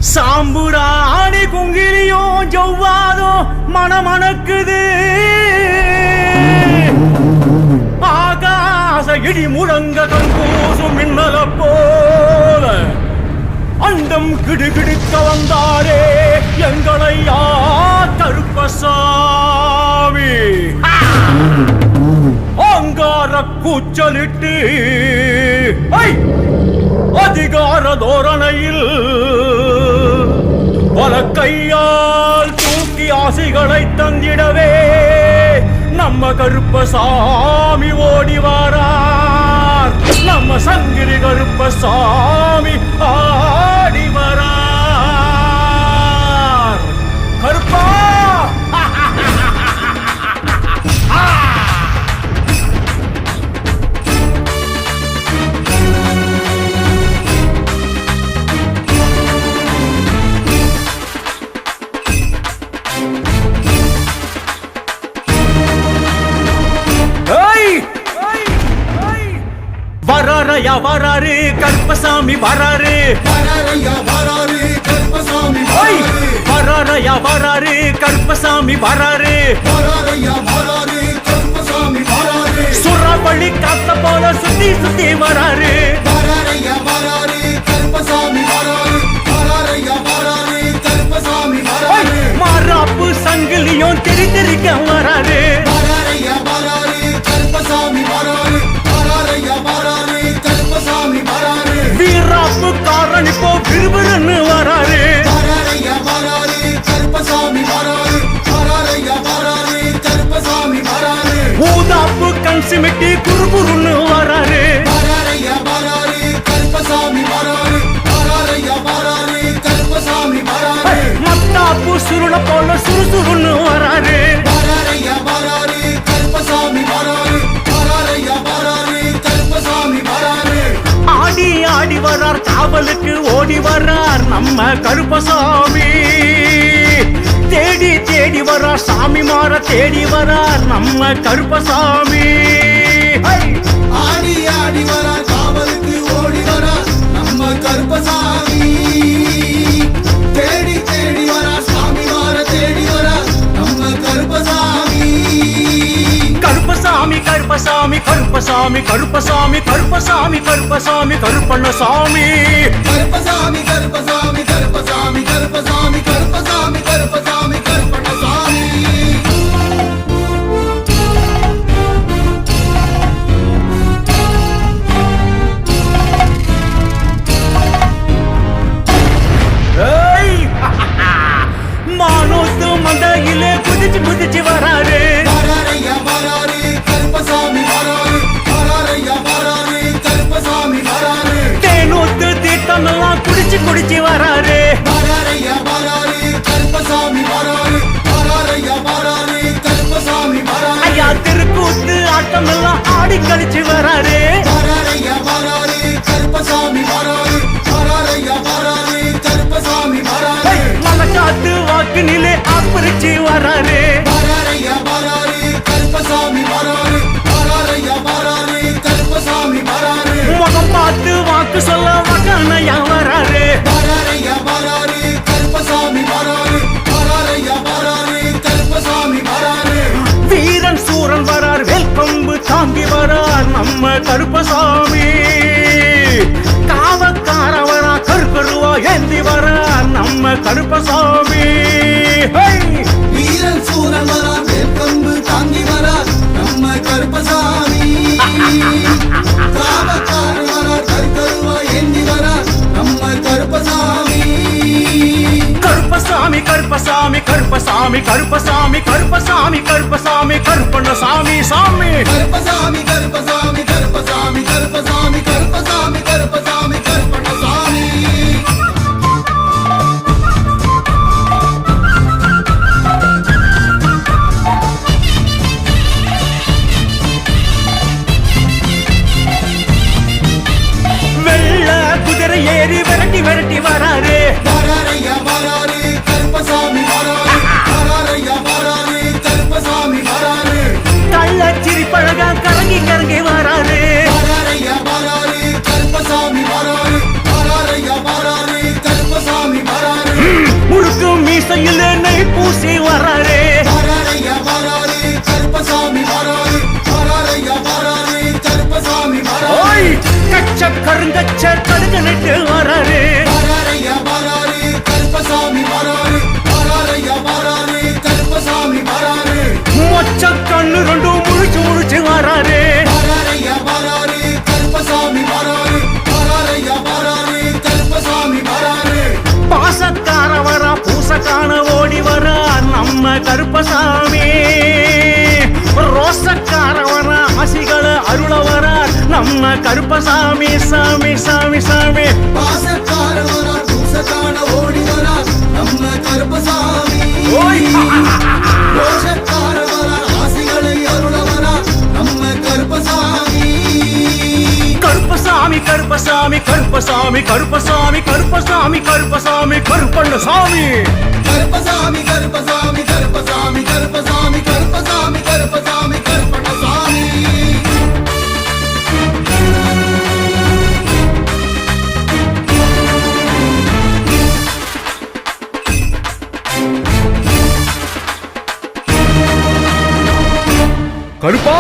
சாம்புராணி குங்கிலியும் ஜவ்வாதும் மணமணக்குது. ஆகாச இடி முழங்க கண்கூசும் மின்னல போல அண்டம் கிடுகிடுக்க வந்தாரே எங்களையா கருப்பசாமி. அங்கார கூச்சலிட்டு அதிகார தோரணையில் பல கையால் தூக்கி ஆசைகளை தந்திடவே நம்ம கருப்பசாமி ஓடி வாரார். நம்ம சங்கிலி கருப்பசாமி ஆடி வரார். கருப்பா வராரையா வராரு கருப்பசாமி வராரு. வராரையா வராரு கருப்பசாமி வராரு. வராரையா வராரு கருப்பசாமி வராரு. வராரையா வராரு கருப்பசாமி வராரு. சுறவழி காத்த போல சுத்தி சுத்தி வராரு. வராரையா வராரு கருப்பசாமி வராரு. வராரையா வராரு கருப்பசாமி வராரு. மாறாப்பு சங்கிலியும் திரி திரிக்க வராரு. வராரையா வராரு கருப்பசாமி வராரு. வராரையா வராரு கருப்பசாமி வராரு. வீராப்பு காரணி போ விறுவிறுன்னு வராரு. வராரையா வராரு கருப்பசாமி வராரு. வராரையா வராரு கருப்பசாமி வராரு. ஊதாப்பு கண் சிமிட்டி குறுகுறுன்னு வராரு. வராரையா வராரு கருப்பசாமி வராரு. வராரையா வராரு கருப்பசாமி வராரு. மத்தாப்பு சுருள போல சுறுசுறுன்னு வராரு. வராரையா வராரு கருப்பசாமி வராரு. வராரையா வராரு கருப்பசாமி வராரு. ஆடி ஆடி வரார் காவலுக்கு ஓடி வரார் நம்ம கருப்பசாமி. தேடி தேடி வரார் சாமி மாற தேடி வரார் நம்ம கருப்பசாமி. ஆடி ஆடி வரார் காவலுக்கு ஓடி வரார் நம்ம கருப்பசாமி. தேடி தேடி வரார் சாமி மாற தேடி வரார் நம்ம கருப்பசாமி. கருப்பசாமி கருப்பசாமி கருப்பசாமி கருப்பசாமி கருப்பசாமி கருப்பசாமி கருப்பண்ணசாமி. கருப்பசாமி கருப்பசாமி கருப்பசாமி கருப்பசாமி கருப்பசாமி கருப்பசாமி கருப்பண்ணசாமி. மானோத்து மந்தையிலே குதிச்சு குதிச்சு வராரு. வராரையா வராரு கருப்பசாமி வராரு. வராரையா வராரு கருப்பசாமி வராரு. தேனூத்து தீர்த்தமெல்லாம் குடிச்சு குடிச்சு வராரு. வராரையா வராரு கருப்பசாமி வராரு. வராரையா வராரு கருப்பசாமி வராரு. ஐயா திருக்கூத்து ஆட்டமெல்லாம் ஆடி கழிச்சு வராரு. வராரையா வராரு கருப்பசாமி வராரு. வராரையா வராரு கருப்பசாமி வராரு. மலக்காத்து வாக்கு நிலை ஆப்பரிச்சு வராரு. வராரையா வராரு கருப்பசாமி வராரு. வராரையா வராரு கருப்பசாமி வராரு. முகம் பார்த்து வாக்கு சொல்ல வக்கனையா வராரு. வராரையா வராரு கருப்பசாமி வராரு. வராரையா வராரு கருப்பசாமி வராரு. வீரன் சூரன் வரார் வேல்கொம்பு தாங்கி வரார் நம்ம கருப்பசாமி. காவக்கார வரா கருக்கருவா ஏந்தி வரார் நம்ம கருப்பசாமி. வீரன் சூரன் வரார் வேல்கம்பு தாங்கி வரார் நம்ம கருப்பசாமி. காவக்காரன் வரார் கருக்கருவா ஏந்தி வரார் நம்ம கருப்பசாமி. கருப்பசாமி கருப்பசாமி கருப்பசாமி கருப்பசாமி கருப்பசாமி கருப்பசாமி கருப்பண்ணசாமி சாமி. கருப்பசாமி கருப்பசாமி கருப்பசாமி கருப்பசாமி கருப்பசாமி கருப்பசாமி கருப்பண்ணசாமி. வெள்ள குதிரை ஏறி விரட்டி விரட்டி வராரு. வராரையா வராரு கருப்பசாமி வராரு. வராரையா வராரு கருப்பசாமி வராரு. கள்ளச்சிரி பழக கரங்கி கரங்கி வராரு. வராரையா வராரு கையில நெய் பூசி வராரே வராரையா வராரே கருப்பசாமி வராரே வராரையா வராரே கருப்பசாமி வராரே ஓய் கச்ச கருங்கச்ச கடுகு நட்டு வராரே வராரையா வராரே கருப்பசாமி வராரே வராரையா வராரே கருப்பசாமி வராரே மொச்ச கண்ணு ரெண்டும் முழிச்சு முழிச்சு வராரே வராரையா வராரே கருப்பசாமி வராரே வராரையா வராரே கருப்பசாமி வராரே பாசக்கார வரா பூசக்கான ஓடி வரா நம்ம கருப்பசாமி ரோசக்கார வரா ஆசிகளை அருள வரா நம்ம கருப்பசாமி சாமி சாமி சாமி பாசக்கார வரா பூசக்கான ஓடி வரா நம்ம கருப்பசாமி ஓய் ரோஷக்கார வரா ஆசிகளை அருள வரா நம்ம கருப்பசாமி கருப்பசாமி கருப்பசாமி கருப்பசாமி கருப்பசாமி கருப்பசாமி கருப்பசாமி கருப்பண்ணசாமி கருப்பசாமி கருப்பசாமி கருப்பசாமி கருப்பசாமி கருப்பசாமி கருப்பசாமி கருப்பண்ணசாமி கருப்பா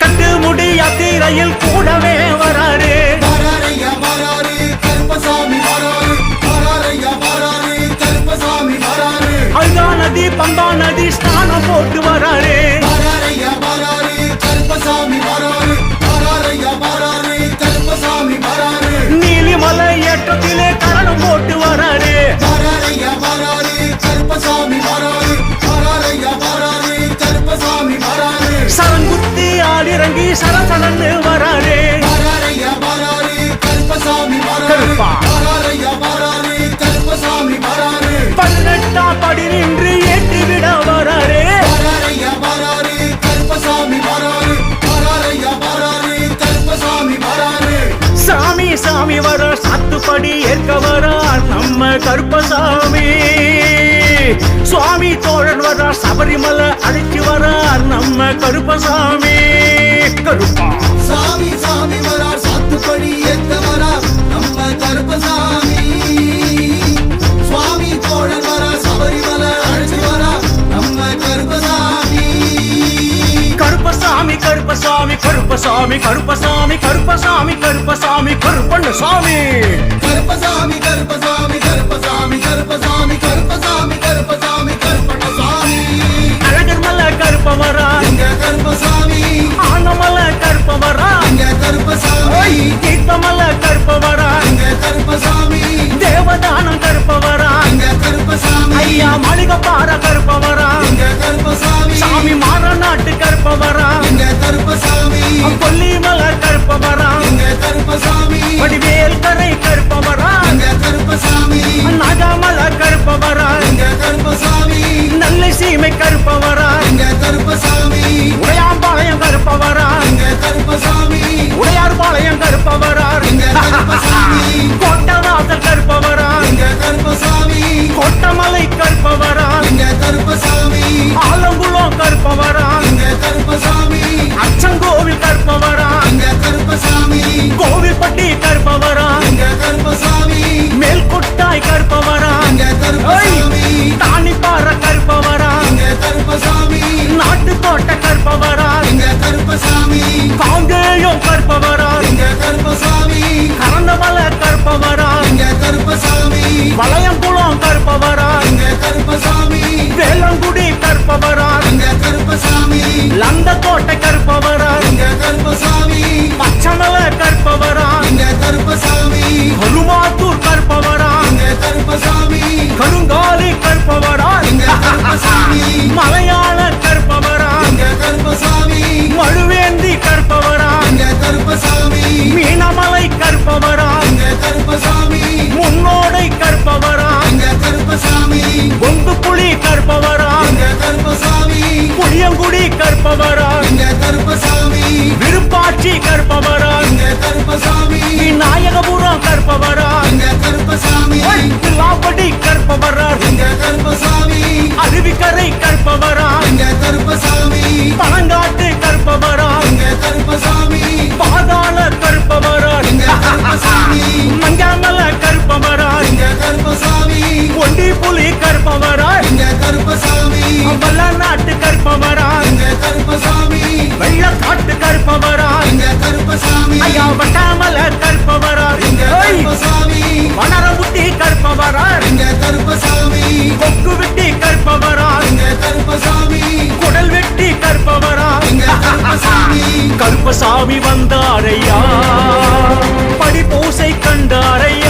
கட்டு முடி யாத்திரையில் கூடவே வராரு வராரையா வராரே கருப்பசாமி வராரே வராரையா வராரே கருப்பசாமி வராரே அல்கா நதி பம்பா நதி ஸ்நானம் போட்டு வராரு வராரையா வராரே கருப்பசாமி வராரே வராரையா வராரே கருப்பசாமி வராரே நீலிமலை ஏற்றத்திலே கரணம் போட்டு வராரு வராரையா வராரே கருப்பசாமி வராரே வராரையா வராரே கருப்பசாமி வராரே சரங்குத்தி ஆடிறங்கி சரசரன்னு வராரு வராரையா வராரே கருப்பசாமி வராரே கருப்பா. வராரையா வராரே கருப்பசாமி வராரே 18ஆம் படி நின்று ஏற்றி விட வராரு வராரையா வராரே கருப்பசாமி வராரே வராரையா வராரே கருப்பசாமி வராரே சாமி சாமி வர சாத்துப்படி ஏற்க வரார் நம்ம கருப்பசாமி சுவாமி தோழன் வர சபரிமலை அழைச்சு வரார் நம்ம கருப்பசாமி கருப்பா சாமி சாமி வரார் சாத்துப்படி ஏத்த வரார் நம்ம கருப்பசாமி சுவாமி தோழன் வரார் சபரிமலை அழைச்சு வரார் நம்ம கருப்பசாமி கருப்பசாமி கருப்பசாமி கருப்பசாமி கருப்பசாமி கருப்பசாமி கருப்பசாமி கருப்பண்ணசாமி கருப்பசாமி கருப்பசாமி கருப்பசாமி கருப்பசாமி கருப்பசாமி கருப்பசாமி கருப்பண்ணசாமி அழகர் மலை கருப்பவரா எங்க கருப்பசாமி ஆனமலை கருப்பவரா எங்க கருப்பசாமி தீர்த்தமலை கருப்பவரா எங்க கருப்பசாமி தேவதானம் கருப்பவரா எங்க கருப்பசாமி ஐயா மாளிகப்பாற கருப்பவரா எங்க கருப்பசாமி சாமி மாறநாட்டு கருப்பவரா எங்க கருப்பசாமி கொல்லிமலை கருப்பவரா எங்க கருப்பசாமி வடிவேல் கரை கருப்பவரா எங்க கருப்பசாமி நாகமலை கருப்பவரா எங்க கருப்பசாமி நல்ல சீமை கருப்பவரா எங்க கருப்பசாமி உடையாம்பாளையம் கருப்பவரா எங்க கருப்பசாமி உடையார்பாளையம் கருப்பவரா எங்க கருப்பசாமி கோட்டவாசல் கருப்பவரா எங்க கருப்பசாமி கோட்டமலை கருப்பவரா எங்க கருப்பசாமி ஆலங்குளம் கருப்பவரா எங்க கருப்பசாமி அச்சங்கோவில் கருப்பவரா எங்க கருப்பசாமி கோவில்பட்டி கருப்பவரா எங்க கருப்பசாமி மேல்கொட்டாய் கருப்பவரா எங்க கருப்பசாமி தானிப்பாற கருப்பவரா எங்க கருப்பசாமி நாட்டுக்கோட்டை கருப்பவரா எங்க கருப்பசாமி காங்கேயம் கருப்பவரா எங்க கருப்பசாமி கரந்தமலை கருப்பவரா எங்க கருப்பசாமி வளையங்குளம் கருப்பவரா எங்க கருப்பசாமி வேளங்குடி கருப்பவரா எங்க கருப்பசாமி லந்தக்கோட்டை கருப்பவரா எங்க கருப்பசாமி பச்சமலை கருப்பவரா எங்க கருப்பசாமி கருமாத்தூர் கருப்பவரா எங்க கருப்பசாமி கருங்காலி கருப்பவரா எங்க கருப்பசாமி மலையாள கருப்பவரா எங்க கருப்பசாமி மழுவேந்தி கருப்பவரா எங்க கருப்பசாமி மீனமலை கருப்பவரா எங்க கருப்பசாமி முன்னோடை கருப்பவரா எங்க கருப்பசாமி பொங்கு புலி கருப்பவரா எங்க கருப்பசாமி புளியங்குடி கருப்பவரா எங்க கருப்பசாமி விருப்பாட்சி கருப்பவரா எங்க கருப்பசாமி நாயகபுரம் கருப்பவரா எங்க கருப்பசாமி லாபடி கருப்பவரா எங்க கருப்பசாமி அருவிக்கரை கருப்பவரா எங்க கருப்பசாமி பழங்காட்டு கருப்பவரா எங்க கருப்பசாமி பாதாள கருப்பவரா எங்க கருப்பசாமி மஞ்சாமல கருப்பவரா எங்க கருப்பசாமி ஒண்டி கருப்பசாமி வனரமுட்டி கற்பவரார் எங்க கருப்பசாமி கொக்கு வெட்டி கற்பவரார் எங்க கருப்பசாமி குடல் வெட்டி கற்பவரார் எங்க கருப்பசாமி கருப்பசாமி வந்தாரையா படி பூசை கண்டாரையா